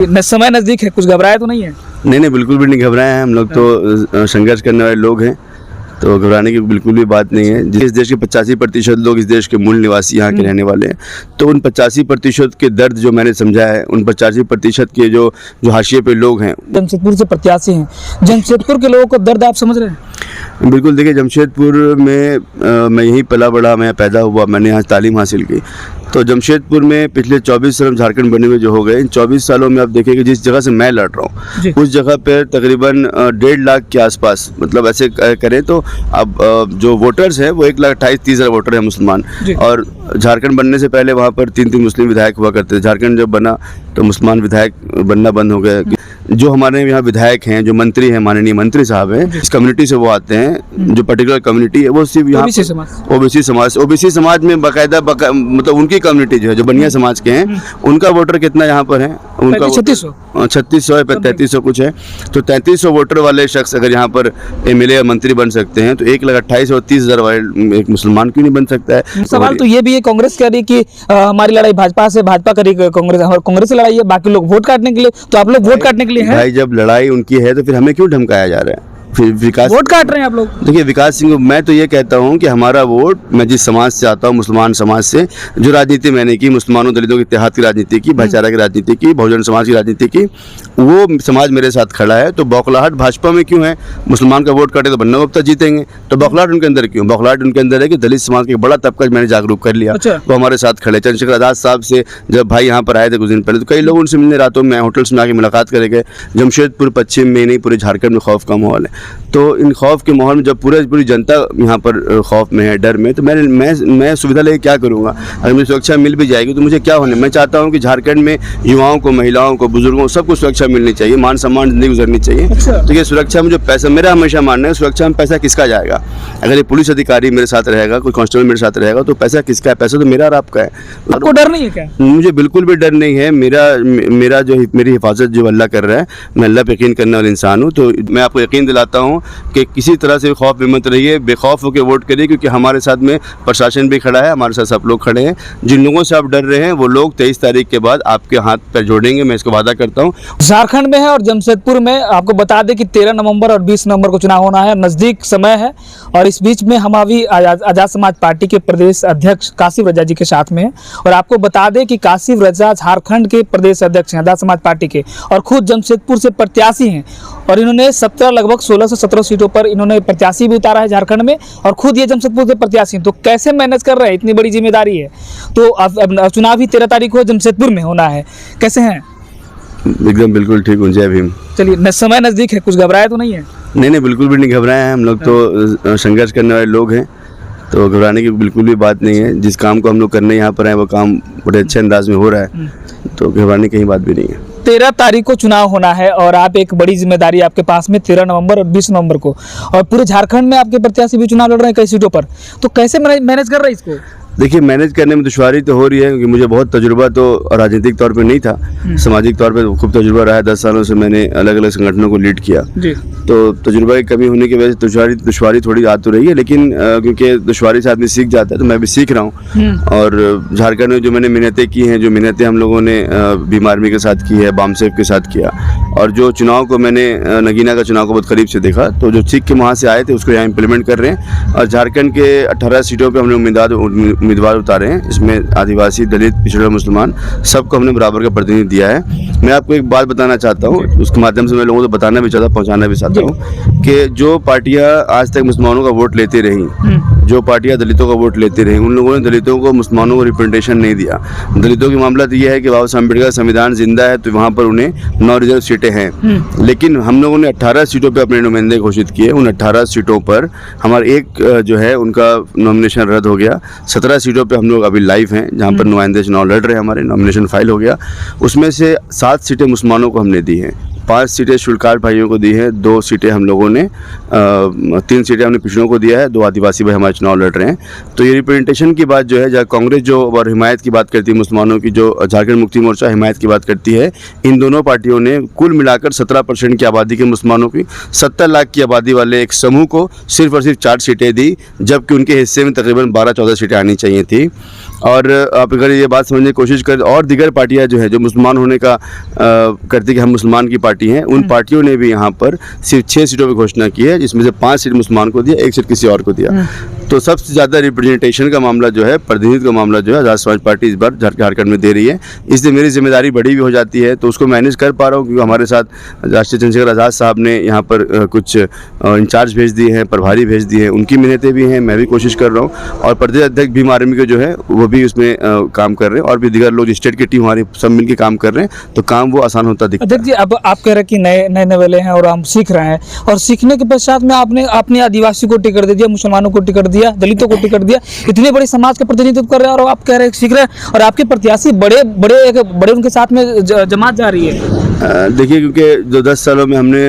समय नजदीक है, कुछ घबराया तो नहीं है? नहीं, बिल्कुल भी नहीं घबराए हैं हम लोग। तो संघर्ष करने वाले लोग हैं, तो घबराने की बिल्कुल भी बात नहीं है। जिस देश के 85% लोग इस देश के मूल निवासी यहाँ के रहने वाले हैं, तो उन 85% के दर्द जो मैंने समझा है, उन 85% के जो हाशिए पे लोग हैं, जमशेदपुर से प्रत्याशी हैं, जमशेदपुर के लोगों को दर्द आप समझ रहे हैं? बिल्कुल। देखिए, जमशेदपुर में मैं यहीं पला बड़ा, मैं पैदा हुआ, मैंने यहाँ तालीम हासिल की। तो जमशेदपुर में पिछले 24 साल झारखंड बने हुए जो हो गए, इन 24 सालों में आप देखेंगे जिस जगह से मैं लड़ रहा हूँ उस जगह पर तकरीबन 1.5 लाख के आसपास, मतलब ऐसे करें तो अब जो वोटर्स हैं वो 1,28,30 हज़ार वोटर हैं मुसलमान। और झारखंड बनने से पहले वहाँ पर 3 मुस्लिम विधायक हुआ करते थे। झारखंड जब बना तो मुसलमान विधायक बनना बंद हो गया। जो हमारे यहाँ विधायक हैं, जो मंत्री हैं, माननीय मंत्री साहब हैं, इस कम्युनिटी से वो आते हैं। जो पर्टिकुलर कम्युनिटी है वो सिर्फ यहाँ ओबीसी समाज में बाकायदा मतलब उनकी कम्युनिटी जो है, जो बनिया समाज के हैं, उनका वोटर कितना यहाँ पर है? उनका 3600 है, 3300 कुछ है। तो 3300 वोटर वाले शख्स अगर यहाँ पर एमएलए या मंत्री बन सकते हैं, तो 1,28,30,000 वाले एक मुसलमान क्यों नहीं बन सकता है? सवाल तो ये भी है, कांग्रेस कह रही कि हमारी लड़ाई भाजपा से, भाजपा करी कांग्रेस से लड़ाई है, बाकी लोग वोट काटने के लिए। तो आप लोग वोट काटने के लिए हैं? भाई, जब लड़ाई उनकी है तो फिर हमें क्यों धमकाया जा रहा है? फिर विकास वोट काट रहे हैं आप लोग। देखिए, विकास सिंह, मैं तो ये कहता हूँ कि हमारा वोट, मैं जिस समाज से आता हूँ, मुसलमान समाज से, जो राजनीति मैंने की, मुसलमानों दलितों के इत्तेहाद की राजनीति की, भाईचारा की राजनीति की, बहुजन समाज की राजनीति की, वो समाज मेरे साथ खड़ा है। तो बौखलाहट भाजपा में क्यों है? मुसलमान का वोट काटे तो बन्ना गुप्ता जीतेंगे, तो बौखलाहट उनके अंदर क्यों? बौखलाहट उनके अंदर है कि दलित समाज के बड़ा तबका मैंने जागरूक कर लिया। वो हमारे साथ खड़े। चंद्रशेखर आजाद साहब से जब भाई यहाँ पर आए थे कुछ दिन पहले, तो कई लोग उनसे मिलने रातों में होटल्स में आके मुलाकात करे गए। जमशेदपुर पश्चिम में नहीं, पूरे झारखंड में खौफ का माहौल है। तो इन खौफ के माहौल में जब पूरी जनता यहाँ पर खौफ में है, डर में, तो मैं सुविधा लेके क्या करूँगा? अगर मुझे सुरक्षा मिल भी जाएगी तो मुझे क्या होने? मैं चाहता हूँ कि झारखंड में युवाओं को, महिलाओं को, बुजुर्गों को, सबको सुरक्षा मिलनी चाहिए, मान सम्मान जिंदगी गुजरनी चाहिए। तो ये सुरक्षा में जो पैसा, मेरा हमेशा मानना है, सुरक्षा में पैसा किसका जाएगा? अगर ये पुलिस अधिकारी मेरे साथ रहेगा, कोई कांस्टेबल मेरे साथ रहेगा, तो पैसा किसका है? पैसा तो मेरा और आपका है। आपको डर नहीं है क्या? मुझे बिल्कुल भी डर नहीं है। मेरा जो मेरी हिफाजत जो अल्लाह कर रहा है, मैं अल्लाह पे यकीन करने वाला इंसान हूँ। तो मैं आपको यकीन दिलाता हूँ कि किसी तरह से खौफ में मत रहिए, बेखौफ होकर वोट करिए, क्योंकि हमारे साथ में प्रशासन भी खड़ा है, हमारे साथ सब लोग खड़े हैं। जिन लोगों से आप डर रहे हैं वो लोग 23 तारीख के बाद आपके हाथ पैर जोड़ेंगे, मैं इसको वादा करता हूँ। झारखंड में है और जमशेदपुर में आपको बता दें कि 13 नवंबर और 20 नवंबर को चुनाव होना है, नज़दीक समय है। और इस बीच में हम अभी आज़ाद समाज पार्टी के प्रदेश अध्यक्ष कासिफ रजा जी के साथ में हैं। और आपको बता दें कि कासिफ रजा झारखंड के प्रदेश अध्यक्ष हैं आज़ाद समाज पार्टी के, और खुद जमशेदपुर से प्रत्याशी हैं। और इन्होंने 17 लगभग 16 से 17 सीटों पर इन्होंने प्रत्याशी भी उतारा है झारखंड में, और खुद ये जमशेदपुर से प्रत्याशी हैं। तो कैसे मैनेज कर रहे हैं? इतनी बड़ी जिम्मेदारी है। तो अब चुनाव ही 13 तारीख को जमशेदपुर में होना है, कैसे हैं? एकदम बिल्कुल ठीक हूँ। जय भीम। चलिए, समय नज़दीक है, कुछ घबराया तो नहीं है? नहीं, बिल्कुल भी नहीं घबराए हैं हम लोग। तो संघर्ष करने वाले लोग हैं, तो घबराने की बिल्कुल भी बात नहीं है। जिस काम को हम लोग करने यहाँ पर आए वो काम बड़े अच्छे अंदाज में हो रहा है, तो घबराने की कहीं बात भी नहीं है। 13 तारीख को चुनाव होना है और आप, एक बड़ी जिम्मेदारी आपके पास में 13 नवंबर और 20 नवंबर को, और पूरे झारखंड में आपके प्रत्याशी भी चुनाव लड़ रहे हैं कई सीटों पर। तो कैसे मैनेज कर रहे हैं इसको? देखिए, मैनेज करने में दुश्वारी तो हो रही है, क्योंकि मुझे बहुत तजुर्बा तो राजनीतिक तौर पे नहीं था, सामाजिक तौर पे खूब तजुर्बा रहा है। 10 सालों से मैंने अलग अलग संगठनों को लीड किया जी। तो तजुर्बा की कमी होने की वजह से दुश्वारी थोड़ी आ तो रही है, लेकिन क्योंकि दुश्वारी से आदमी सीख जाता है, तो मैं भी सीख रहा हूँ। और झारखंड में जो मैंने मिन्नतें की हैं, जो मिन्नतें हम लोगों ने भीम आर्मी के साथ की है, बामसेफ के साथ किया, और जो चुनाव को मैंने नगीना का चुनाव को बहुत करीब से देखा, तो जो सीख के वहाँ से आए थे उसको यहाँ इम्प्लीमेंट कर रहे हैं। और झारखंड के 18 सीटों पर हम लोग उम्मीदवार उतारे हैं। इसमें आदिवासी, दलित, पिछड़ा, मुसलमान, सबको हमने बराबर का प्रतिनिधि दिया है। मैं आपको एक बात बताना चाहता हूँ, उसके माध्यम से मैं लोगों को बताना भी चाहता हूँ, पहुँचाना भी चाहता हूँ, कि जो पार्टियाँ आज तक मुसलमानों का वोट लेती रहीं, जो पार्टियां दलितों का वोट लेती रहीं, उन लोगों ने दलितों को, मुसलमानों को रिप्रेजेंटेशन नहीं दिया। दलितों की मामला तो ये है कि बाबा साहब अम्बेडकर का संविधान जिंदा है, तो वहाँ पर उन्हें 9 रिजर्व सीटें हैं। लेकिन हम लोगों ने 18 सीटों पे अपने नुमाइंदे घोषित किए। उन 18 सीटों पर हमारा एक जो है उनका नॉमिनेशन रद्द हो गया। 17 सीटों पर हम लोग अभी लाइव हैं, जहाँ पर नुमाइंदे चुनाव लड़ रहे हैं, हमारे नॉमिनेशन फाइल हो गया। उसमें से 7 सीटें मुसलमानों को हमने दी हैं, 5 सीटें शुल्कार भाइयों को दी है, 2 सीटें हम लोगों ने 3 सीटें हमने पिछड़ों को दिया है, 2 आदिवासी भाई हमारे चुनाव लड़ रहे हैं। तो ये रिप्रेजेंटेशन की बात जो है, जहाँ कांग्रेस जो और हिमायत की बात करती है मुसलमानों की, जो झारखंड मुक्ति मोर्चा हिमायत की बात करती है, इन दोनों पार्टियों ने कुल मिलाकर 17% की आबादी के मुसलमानों की 70 लाख की आबादी वाले एक समूह को सिर्फ और सिर्फ 4 सीटें दी, जबकि उनके हिस्से में तकरीबन 12-14 सीटें आनी चाहिए थी। और आप अगर ये बात समझने की कोशिश करें, और दीगर पार्टियां जो है जो मुसलमान होने का करती कि हम मुसलमान की पार्टी हैं, उन पार्टियों ने भी यहाँ पर सिर्फ 6 सीटों की घोषणा की है, जिसमें से 5 सीट मुसलमान को दिया, 1 सीट किसी और को दिया। तो सबसे ज़्यादा रिप्रेजेंटेशन का मामला जो है, प्रतिनिधित्व का मामला जो है, आज़ाद समाज पार्टी इस बार झारखंड में दे रही है। इसलिए मेरी जिम्मेदारी बड़ी भी हो जाती है, तो उसको मैनेज कर पा रहा हूँ, क्योंकि हमारे साथ राष्ट्रीय चंद्रशेखर आज़ाद साहब ने यहाँ पर कुछ इंचार्ज भेज दिए हैं, प्रभारी भेज दिए हैं, उनकी मिन्नतें भी हैं, मैं भी कोशिश कर रहा हूँ। और प्रदेश अध्यक्ष भीम आर्मी के जो है वो भी उसमें काम कर रहे हैं, और भी दीगर लोग स्टेट की टीम हमारी सब मिलकर काम कर रहे हैं, तो काम वो आसान होता दिखता है। अध्यक्ष जी, अब आप कह रहे हैं कि नए नए वाले हैं और हम सीख रहे हैं, और सीखने के पश्चात में आपने अपने आदिवासी को टिकट दे दिया, मुसलमानों को टिकट दिया, दलितों को टिकट दिया, इतने बड़े समाज का प्रतिनिधित्व कर रहे हैं, और आप कह रहे हैं सीख रहे हैं, और आपके प्रत्याशी बड़े उनके साथ में जमात जा रही है। देखिए, क्योंकि जो 10 सालों में हमने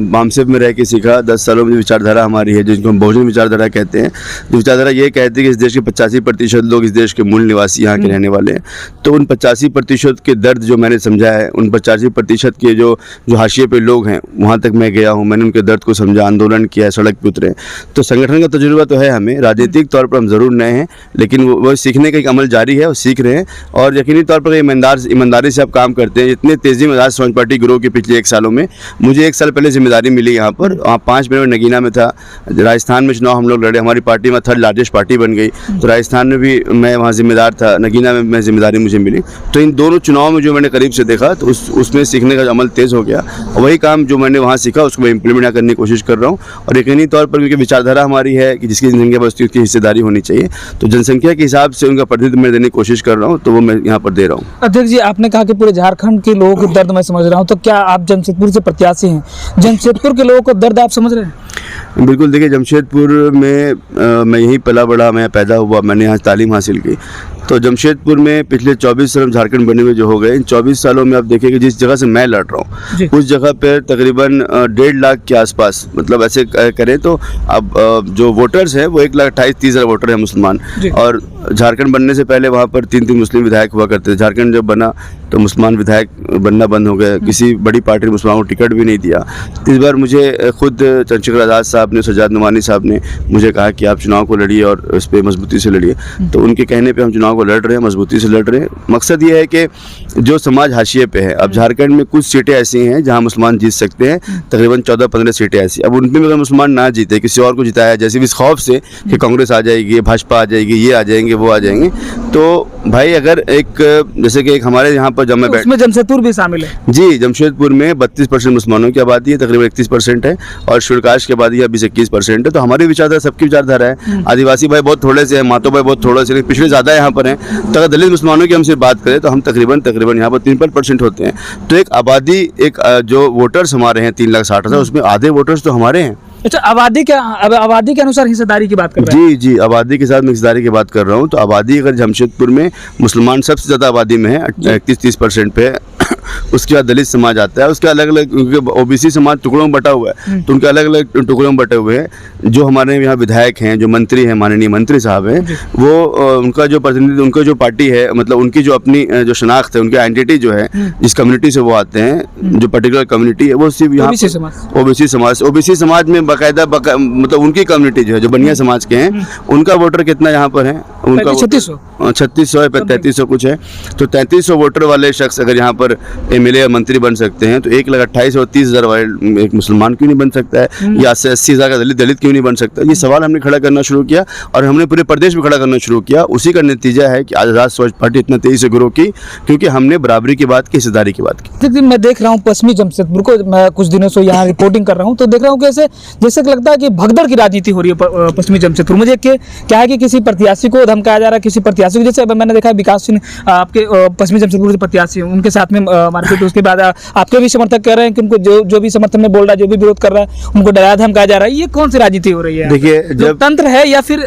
बामसेब में रह के सीखा, 10 सालों में जो विचारधारा हमारी है, जिसको हम बहुजन विचारधारा कहते हैं, जो विचारधारा ये कहती है कि इस देश के 85% लोग इस देश के मूल निवासी यहाँ के रहने वाले हैं। तो उन 85% के दर्द जो मैंने समझा है, उन 85% के जो हाशिए पे लोग हैं, वहाँ तक मैं गया हूँ, मैंने उनके दर्द को समझा, आंदोलन किया, सड़क पे उतरे। तो संगठन का तजुर्बा तो है हमें, राजनीतिक तौर पर हम ज़रूर नए हैं, लेकिन वो सीखने का एक अमल जारी है, वो सीख रहे हैं। और यकीनी तौर पर ईमानदारी से आप काम करते हैं। इतने तेज़ी में आज़ाद समाज पार्टी ग्रो के पिछले 1 सालों में, मुझे 1 साल पहले जिम्मेदारी मिली यहाँ पर, वहाँ 5 महीने में नगीना में था, राजस्थान में चुनाव हम लोग लड़े, हमारी पार्टी में 3rd लार्जेस्ट पार्टी बन गई, तो राजस्थान में भी मैं वहाँ जिम्मेदार था, नगीना में मैं जिम्मेदारी मुझे मिली। तो इन दोनों चुनाव में जो मैंने करीब से देखा, तो उसमें सीखने का अमल तेज़ हो गया। वही काम जो मैंने वहाँ सीखा उसको मैं इम्प्लीमेंट करने की कोशिश कर रहा हूँ। और यकीनी तौर पर क्योंकि विचारधारा हमारी है कि जिसकी जनसंख्या बस्ती उसकी हिस्सेदारी होनी चाहिए, तो जनसंख्या के हिसाब से उनका प्रतिनिधित्व मैं देने की कोशिश कर रहा हूँ, तो वो मैं यहाँ पर दे रहा हूँ। अध्यक्ष जी, आपने कहा कि पूरे झारखंड के लोगों के दर्द मैं समझ रहा हूँ, तो क्या आप जमशेदपुर से प्रत्याशी हैं? जमशेदपुर के लोगों को दर्द आप समझ रहे हैं? बिल्कुल। देखिए, जमशेदपुर में मैं यहीं पला बड़ा, मैं पैदा हुआ, मैंने यहाँ तालीम हासिल की। तो जमशेदपुर में पिछले 24 साल झारखंड बने हुए जो हो गए, इन 24 सालों में आप देखिए कि जिस जगह से मैं लड़ रहा हूँ, उस जगह पर तकरीबन 1.5 लाख के आसपास, मतलब ऐसे करें तो अब जो वोटर्स हैं वो 1,28,30,000 वोटर हैं मुसलमान। और झारखंड बनने से पहले वहाँ पर 3 मुस्लिम विधायक हुआ करते थे। झारखंड जब बना तो मुसलमान विधायक बनना बंद हो गए, किसी बड़ी पार्टी ने मुसलमानों को टिकट भी नहीं दिया। इस बार मुझे खुद चंद्रशेखर आज़ाद साहब ने, सजाद नुमानी साहब ने मुझे कहा कि आप चुनाव को लड़िए और इस पर मजबूती से लड़िए। तो उनके कहने पर हम चुनाव को लड़ रहे हैं, मजबूती से लड़ रहे हैं। मकसद ये है कि जो समाज हाशिए पे है, अब झारखंड में कुछ सीटें ऐसी हैं जहाँ मुसलमान जीत सकते हैं, तकरीबन 14-15 सीटें ऐसी। अब उनमें अगर मुसलमान ना जीते, किसी और को जिताया, जैसे इस खौफ से कि कांग्रेस आ जाएगी, भाजपा आ जाएगी, ये आ जाएंगे, वो आ जाएंगे, तो भाई अगर जैसे कि एक हमारे यहाँ पर जब मैं उसमें जमशेदपुर भी शामिल है जी, जमशेदपुर में 32% मुसलमानों की आबादी है, तकरीबन 31% है, और शिवकाश की आबादी अभी 21% है। तो हमारी विचारधारा सबकी विचारधारा है। आदिवासी भाई बहुत थोड़े से हैं, मातो भाई बहुत थोड़े से, पिछड़े ज़्यादा यहाँ पर हैं। तो अगर दलित मुसलमानों की हमसे बात करें तो हम तकरीबन यहाँ पर 3% होते हैं। तो एक आबादी, एक जो वोटर्स हमारे हैं 3,60,000, उसमें आधे वोटर्स तो हमारे हैं। अच्छा, आबादी के अनुसार हिस्सेदारी की बात कर रहे हैं? जी, आबादी के साथ मैं हिस्सेदारी की बात कर रहा हूँ। तो आबादी अगर जमशेदपुर में मुसलमान सबसे ज़्यादा आबादी में है, 31-30% पे है। उसके बाद दलित समाज आता है, उसके अलग अलग ओबीसी समाज टुकड़ों में बटा हुआ है, तो उनके अलग अलग टुकड़ों में बटे हुए हैं। जो हमारे यहाँ विधायक हैं, जो मंत्री हैं, माननीय मंत्री साहब हैं, वो उनका जो प्रतिनिधि, उनका जो पार्टी है, मतलब उनकी जो अपनी जो शनाख्त है, उनकी आइडेंटिटी जो है, जिस कम्युनिटी से वो आते हैं, जो पर्टिकुलर कम्युनिटी है, वो सिर्फ यहाँ ओबीसी समाज में बाकायदा मतलब उनकी कम्युनिटी जो है, जो बनिया समाज के हैं, उनका वोटर कितना यहाँ पर है? उनका 3600 है, 3300 कुछ है। तो 3300 वोटर वाले शख्स अगर यहाँ पर एमएलए या मंत्री बन सकते हैं, तो 1,28,30,000 वाले एक मुसलमान क्यों नहीं बन सकता है, या 80,000 का दलित क्यों नहीं बन सकता? ये सवाल हमने खड़ा करना शुरू किया, और हमने पूरे प्रदेश में खड़ा करना शुरू किया। उसी का नतीजा है कि आज़ाद समाज पार्टी इतना तेजी से ग्रो की, क्योंकि हमने बराबरी की बात की, हिस्सेदारी की बात की। मैं देख रहा हूँ पश्चिमी जमशेदपुर को, मैं कुछ दिनों से यहाँ रिपोर्टिंग कर रहा हूँ, तो देख रहा हूँ कैसे जैसे लगता है कि भगदड़ की राजनीति हो रही है पश्चिमी जमशेदपुर। मुझे क्या है कि किसी प्रत्याशी को धमकाया जा रहा है, किसी प्रत्याशी को, जैसे मैंने देखा विकास सिंह आपके पश्चिमी जमशेदपुर से प्रत्याशी हैं, उनके साथ में मारपीट। उसके बाद आपके भी समर्थक कह रहे हैं कि उनको जो भी समर्थन में बोल रहा है, जो भी विरोध कर रहा है, उनको डराया धमकाया जा रहा है। ये कौन सी राजनीति हो रही है? देखिए, जब तंत्र है या फिर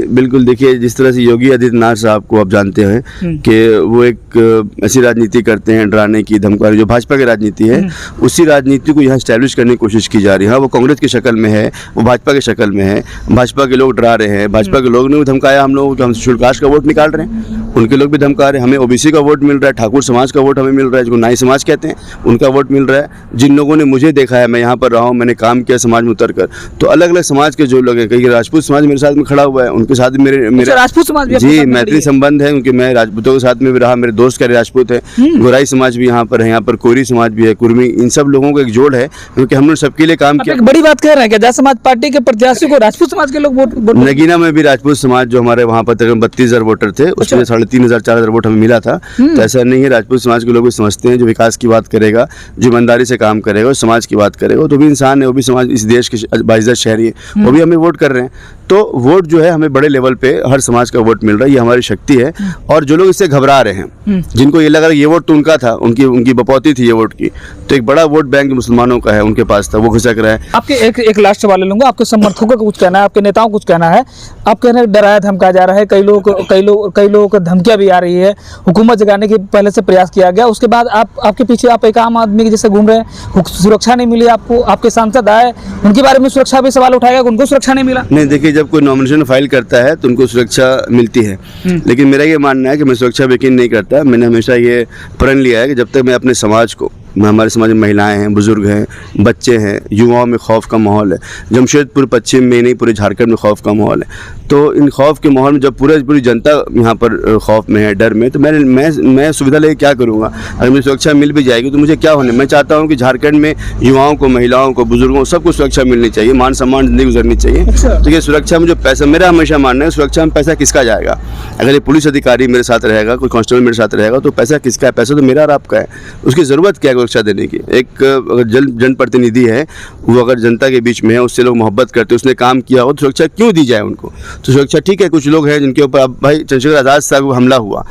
बिल्कुल देखिए, जिस तरह से योगी आदित्यनाथ साहब को आप जानते हैं कि वो एक ऐसी राजनीति करते हैं, डराने की, धमकाने, जो भाजपा की राजनीति है, उसी राजनीति को यहाँ स्टैब्लिश करने की कोशिश की जा रही है। हाँ, वो कांग्रेस की शक्ल में है, वो भाजपा की शक्ल में है। भाजपा के लोग डरा रहे हैं, भाजपा के लोग ने धमकाया हम लोग, हम शुल्क कास्ट का वोट निकाल रहे हैं, उनके लोग भी धमका रहे हैं। हमें ओबीसी का वोट मिल रहा है, ठाकुर समाज का वोट हमें मिल रहा है, जो नाई समाज कहते हैं उनका वोट मिल रहा है। जिन लोगों ने मुझे देखा है, मैं यहाँ पर रहा हूँ, मैंने काम किया समाज में उतर कर, तो अलग अलग समाज के जो लोग हैं, कई राजपूत समाज मेरे साथ में खड़ा हुआ है, उनके साथ मेरे राजपूत समाज भी जी मैत्री संबंध है, क्योंकि मैं राजपूतों के साथ में भी रहा, मेरे दोस्त का राजपूत है, गोराई समाज भी यहाँ पर है, यहाँ पर कोरी समाज भी है, कुर्मी, इन सब लोगों का एक जोड़ है, क्योंकि हमने सबके लिए काम किया। एक बड़ी बात कह रहे हैं कि आजाद समाज पार्टी के प्रत्याशी को राजपूत समाज के लोग वोट नगीना में भी राजपूत समाज जो हमारे वहाँ पर तकरीबन 32,000 वोटर थे, उसमें 3,500-4,000 वोट हमें मिला था। तो ऐसा नहीं है, राजपूत समाज के लोग भी समझते हैं, जो विकास की बात करेगा, जो ईमानदारी से काम करेगा, समाज की बात करेगा, तो भी इंसान है, वो भी समाज, इस देश के 22 शहरी है, वो भी हमें वोट कर रहे हैं। तो वोट जो है हमें बड़े लेवल पे हर समाज का वोट मिल रहा है, ये हमारी शक्ति है। और जो लोग इससे घबरा रहे हैं, जिनको ये लग रहा है ये वोट तो उनका था, उनकी बपौती थी ये वोट की, तो एक बड़ा वोट बैंक मुसलमानों का है, उनके पास था, वो घुसक रहा है। आपके एक लास्ट सवाल ले लूंगा, आपके समर्थकों का कुछ कहना है, आपके नेताओं को कुछ कहना है? आप कह रहे हैं डराया धमकाया जा रहा है, कई लोगों को धमकियां भी आ रही है, हुकूमत जगाने की पहले से प्रयास किया गया, उसके बाद आपके पीछे आप एक आम आदमी के जैसे घूम रहे हैं, सुरक्षा नहीं मिली आपको, आपके सांसद आए, उनके बारे में सुरक्षा भी सवाल उठाएगा, उनको सुरक्षा नहीं मिला? नहीं, देखिए, जब कोई नॉमिनेशन फाइल करता है तो उनको सुरक्षा मिलती है, लेकिन मेरा ये मानना है कि मैं सुरक्षा यकीन नहीं करता। मैंने हमेशा ये प्रण लिया है कि जब तक मैं अपने समाज को, हमारे समाज में महिलाएं हैं, बुजुर्ग हैं, बच्चे हैं, युवाओं में खौफ का माहौल है, जमशेदपुर पश्चिम में नहीं पूरे झारखंड में खौफ का माहौल है, तो इन खौफ के माहौल में जब पूरी जनता यहाँ पर खौफ में है, डर में, तो मैं सुविधा लेके क्या करूँगा? अगर मुझे सुरक्षा मिल भी जाएगी तो मुझे क्या होने? मैं चाहता हूँ कि झारखंड में युवाओं को, महिलाओं को, बुजुर्गों को, सबको सुरक्षा मिलनी चाहिए, मान सम्मान जिंदगी गुजरनी चाहिए। तो ये सुरक्षा में जो पैसा, मेरा हमेशा मानना है सुरक्षा में पैसा किसका जाएगा? अगर ये पुलिस अधिकारी मेरे साथ रहेगा, कोई कांस्टेबल मेरे साथ रहेगा, तो पैसा किसका है? पैसा तो मेरा और आपका है, उसकी ज़रूरत क्या है सुरक्षा देने की? एक अगर जनप्रतिनिधि है, वो अगर जनता के बीच में है, उससे लोग मोहब्बत करते, उसने काम किया हो, तो सुरक्षा क्यों दी जाए उनको? तो सुरक्षा ठीक है, कुछ लोग हैं जिनके ऊपर, अब भाई चंद्रशेखर आज़ाद साहब को हमला हुआ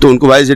तो उनको वाइस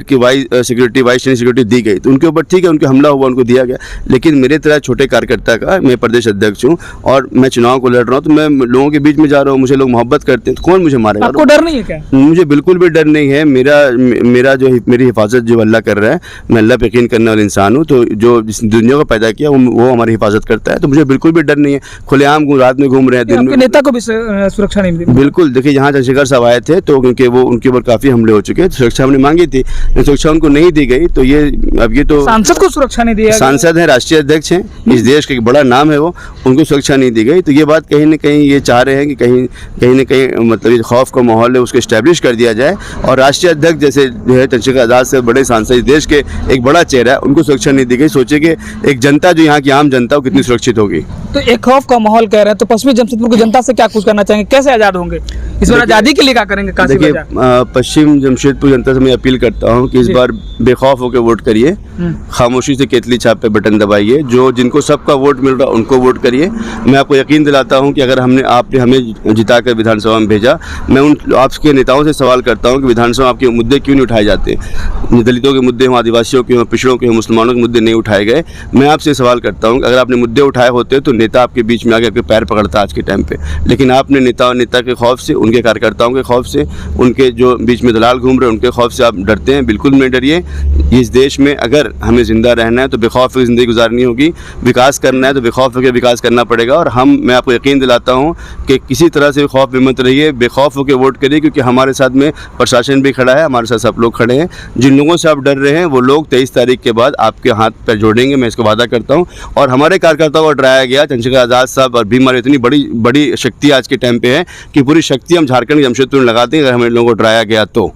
सिक्योरिटी दी गई, तो उनके ऊपर ठीक है, उनके हमला हुआ, उनको दिया गया, लेकिन मेरे तरह छोटे कार्यकर्ता का, मैं प्रदेश अध्यक्ष हूँ और मैं चुनाव को लड़ रहा हूँ, तो मैं लोगों के बीच में जा रहा हूँ, मुझे लोग मोहब्बत करते हैं, तो कौन मुझे मारेगा? आपको डर नहीं है क्या? मुझे बिल्कुल भी डर नहीं है। मेरा जो मेरी हिफाजत जो अल्लाह कर रहा है, मैं अल्लाह पे यकीन करने वाला इंसान हूँ, तो जो जिस दुनिया को पैदा किया वो हमारी हिफाजत करता है, तो मुझे बिल्कुल भी डर नहीं है। खुलेआम रात में घूम रहे हैं, दिन में। नेता को भी सुरक्षा नहीं मिली? बिल्कुल, देखिए, यहाँ चंद्रशेखर साहब आए थे, तो क्योंकि वो उनके ऊपर काफ़ी हमले हो चुके, तो सुरक्षा हमने मांगी थी, सुरक्षा उनको नहीं दी गई, तो ये तो सांसद को सुरक्षा नहीं दिया, सांसद हैं, राष्ट्रीय अध्यक्ष हैं, इस देश का एक बड़ा नाम है, वो, उनको सुरक्षा नहीं दी गई, तो ये बात कहीं ना कहीं ये चाह रहे हैं कि कहीं ना कहीं मतलब ये खौफ का माहौल है, उसको इस्टेब्लिश कर दिया जाए, और राष्ट्रीय अध्यक्ष जैसे जो है चंद्रशेखर आज़ाद से बड़े सांसद, इस देश के एक बड़ा चेहरा है, उनको सुरक्षा नहीं दी गई। सोचे कि एक जनता जो यहाँ की आम जनता, वो कितनी सुरक्षित होगी। तो एक खौफ का माहौल कह रहे हैं, तो पश्चिमी जमशेदपुर की जनता से क्या कुछ करना चाहेंगे? कैसे आज़ाद होंगे इस बार? आज़ादी के लिए क्या करेंगे? देखिए, पश्चिम जमशेदपुर जनता से मैं अपील करता हूँ कि इस बार बेखौफ होकर वोट करिए, खामोशी से केतली छाप पे बटन दबाइए, जिनको सबका वोट मिल रहा है उनको वोट करिए। मैं आपको यकीन दिलाता हूं कि अगर आपने हमें जिताकर विधानसभा में भेजा, मैं आपके नेताओं से सवाल करता हूं कि विधानसभा आपके मुद्दे क्यों नहीं उठाए जाते? दलितों के मुद्दे हों, आदिवासियों के हों, पिछड़ों के हों, मुसलमानों के मुद्दे नहीं उठाए गए। मैं आपसे सवाल करता हूँ कि अगर आपने मुद्दे उठाए होते तो नेता आपके बीच में आके आपके पैर पकड़ता आज के टाइम पे, लेकिन आपने नेता के खौफ से, उनके कार्यकर्ताओं के खौफ से, उनके जो बीच में दलाल घूम रहे हैं उनके खौफ से आप डरते हैं। बिल्कुल नहीं डरिए। इस देश में अगर हमें ज़िंदा रहना है तो बेखौफ की ज़िंदगी गुजारनी होगी, विकास करना है तो बेखौफ होकर विकास करना पड़ेगा। और मैं आपको यकीन दिलाता हूँ कि किसी तरह से खौफ में मत रहिए, बेखौफ होकर वोट करिए, क्योंकि हमारे साथ में प्रशासन भी खड़ा है, हमारे साथ सब लोग खड़े हैं। जिन लोगों से आप डर रहे हैं वो लोग 23 तारीख के बाद आपके हाथ पैर जोड़ेंगे, मैं इसको वादा करता हूँ। और हमारे कार्यकर्ताओं को डराया गया, चंद्रशेखर आज़ाद साहब और भी हमारी इतनी बड़ी शक्ति आज के टाइम पे है कि पूरी शक्ति हम झारखंड जमशेदपुर में लगाते हैं अगर हमें लोगों को डराया गया तो।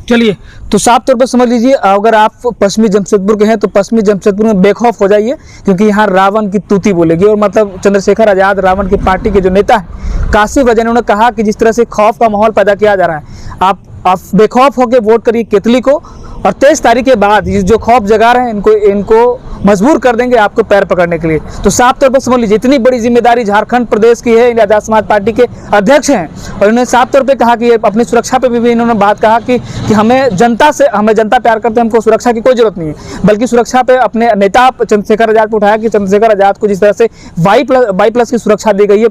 चलिए, तो साफ तौर पर समझ लीजिए, अगर आप पश्चिमी जमशेदपुर के हैं तो पश्चिमी जमशेदपुर में बेखौफ हो जाइए, क्योंकि यहाँ रावण की तूती बोलेगी। और मतलब चंद्रशेखर आज़ाद रावण की पार्टी के जो नेता है कासिफ रजा ने कहा कि जिस तरह से खौफ का माहौल पैदा किया जा रहा है, आप बेखौफ होकर वोट करिए केतली को, और 23 तारीख के बाद जो खौफ जगा रहे हैं इनको मजबूर कर देंगे आपको पैर पकड़ने के लिए। तो साफ तौर पर समझ लीजिए, इतनी बड़ी जिम्मेदारी झारखंड प्रदेश की है। आजाद समाज पार्टी के अध्यक्ष हैं और इन्होंने साफ तौर पे कहा कि अपनी सुरक्षा पे भी इन्होंने बात कहा कि हमें जनता प्यार करते हैं, हमको सुरक्षा की कोई जरूरत नहीं है, बल्कि सुरक्षा पे अपने नेता चंद्रशेखर आज़ाद पे उठाया कि चंद्रशेखर आज़ाद को जिस तरह से Y+ की सुरक्षा दी गई है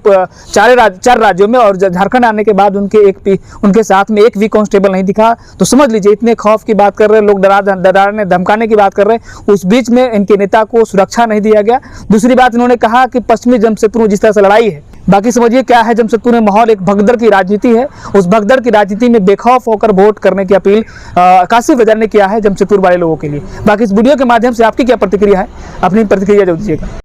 4 राज्यों में, और झारखंड आने के बाद उनके साथ में एक भी कांस्टेबल नहीं दिखा। तो समझ लीजिए, इतने खौफ की बात कर रहे हैं लोग, डराने धमकाने की बात कर रहे हैं, उस बीच में इनके नेता को सुरक्षा नहीं दिया गया। दूसरी बात, इन्होंने कहा कि पश्चिमी जमशेदपुर में जिस तरह से लड़ाई है बाकी समझिए क्या है जमशेदपुर में माहौल, एक भगदड़ की राजनीति है। उस भगदड़ की राजनीति में बेखौफ होकर वोट करने की अपील कासिफ रजा ने किया है जमशेदपुर वाले लोगों के लिए। बाकी इस वीडियो के माध्यम से आपकी क्या प्रतिक्रिया है, अपनी प्रतिक्रिया जरूर दीजिएगा।